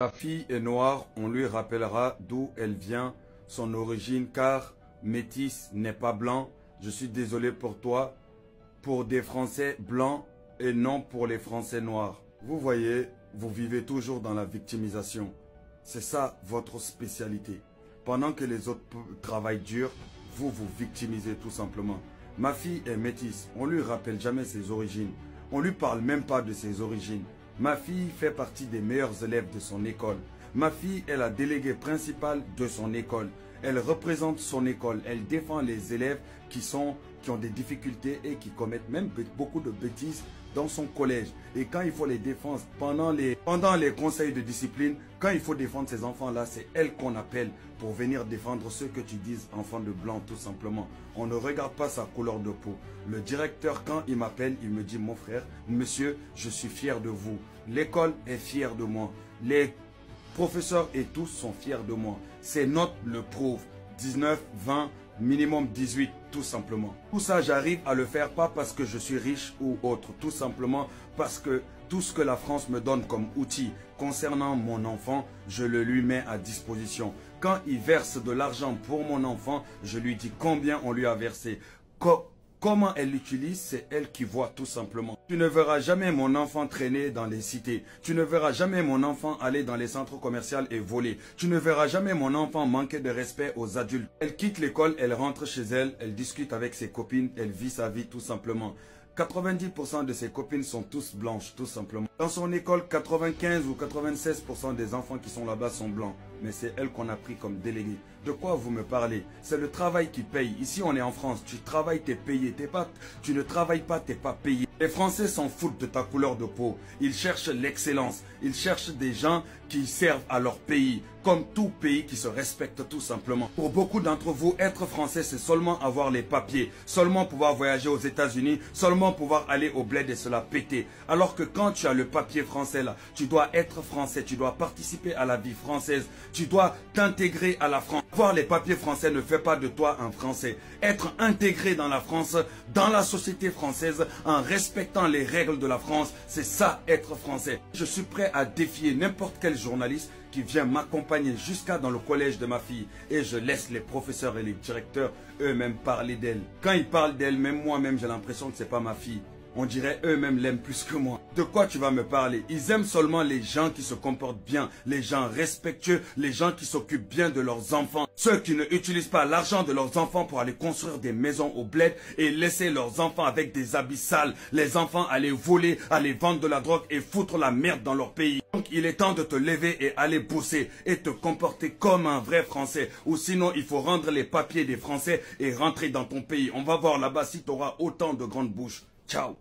La fille est noire, on lui rappellera d'où elle vient, son origine, car métis n'est pas blanc. Je suis désolé pour toi, pour des Français blancs et non pour les Français noirs. Vous voyez, vous vivez toujours dans la victimisation. C'est ça votre spécialité. Pendant que les autres travaillent dur, vous vous victimisez tout simplement. Ma fille est métisse, on lui rappelle jamais ses origines. On lui parle même pas de ses origines. Ma fille fait partie des meilleurs élèves de son école. Ma fille est la déléguée principale de son école. Elle représente son école. Elle défend les élèves qui ont des difficultés et qui commettent même beaucoup de bêtises dans son collège. Et quand il faut les défendre, pendant les conseils de discipline, quand il faut défendre ces enfants-là, c'est elle qu'on appelle pour venir défendre ceux que tu dises enfants de blanc, tout simplement. On ne regarde pas sa couleur de peau. Le directeur, quand il m'appelle, il me dit: mon frère, monsieur, je suis fier de vous. L'école est fière de moi. Les professeurs et tous sont fiers de moi. Ces notes le prouvent. 19, 20, minimum 18, tout simplement. Tout ça, j'arrive à le faire pas parce que je suis riche ou autre. Tout simplement parce que tout ce que la France me donne comme outil concernant mon enfant, je le lui mets à disposition. Quand il verse de l'argent pour mon enfant, je lui dis combien on lui a versé. Comment elle l'utilise, c'est elle qui voit tout simplement. Tu ne verras jamais mon enfant traîner dans les cités. Tu ne verras jamais mon enfant aller dans les centres commerciaux et voler. Tu ne verras jamais mon enfant manquer de respect aux adultes. Elle quitte l'école, elle rentre chez elle, elle discute avec ses copines, elle vit sa vie tout simplement. 90% de ses copines sont tous blanches, tout simplement. Dans son école, 95 ou 96% des enfants qui sont là-bas sont blancs. Mais c'est elle qu'on a pris comme déléguée. De quoi vous me parlez? C'est le travail qui paye. Ici, on est en France. Tu travailles, t'es payé. Tu ne travailles pas, t'es pas payé. Les Français s'en foutent de ta couleur de peau. Ils cherchent l'excellence. Ils cherchent des gens qui servent à leur pays. Comme tout pays qui se respecte tout simplement. Pour beaucoup d'entre vous, être français, c'est seulement avoir les papiers. Seulement pouvoir voyager aux États-Unis. Seulement pouvoir aller au bled et se la péter. Alors que quand tu as le papier français là, tu dois être français. Tu dois participer à la vie française. Tu dois t'intégrer à la France. Avoir les papiers français ne fait pas de toi un Français. Être intégré dans la France, dans la société française, en respectant les règles de la France, c'est ça être français. Je suis prêt à défier n'importe quel journaliste qui vient m'accompagner jusqu'à dans le collège de ma fille. Et je laisse les professeurs et les directeurs eux-mêmes parler d'elle. Quand ils parlent d'elle, même moi-même, j'ai l'impression que c'est pas ma fille. On dirait eux-mêmes l'aiment plus que moi. De quoi tu vas me parler? Ils aiment seulement les gens qui se comportent bien, les gens respectueux, les gens qui s'occupent bien de leurs enfants. Ceux qui ne utilisent pas l'argent de leurs enfants pour aller construire des maisons au bled et laisser leurs enfants avec des habits sales. Les enfants aller voler, aller vendre de la drogue et foutre la merde dans leur pays. Donc il est temps de te lever et aller bosser et te comporter comme un vrai Français. Ou sinon il faut rendre les papiers des Français et rentrer dans ton pays. On va voir là-bas si tu auras autant de grandes bouches. Ciao.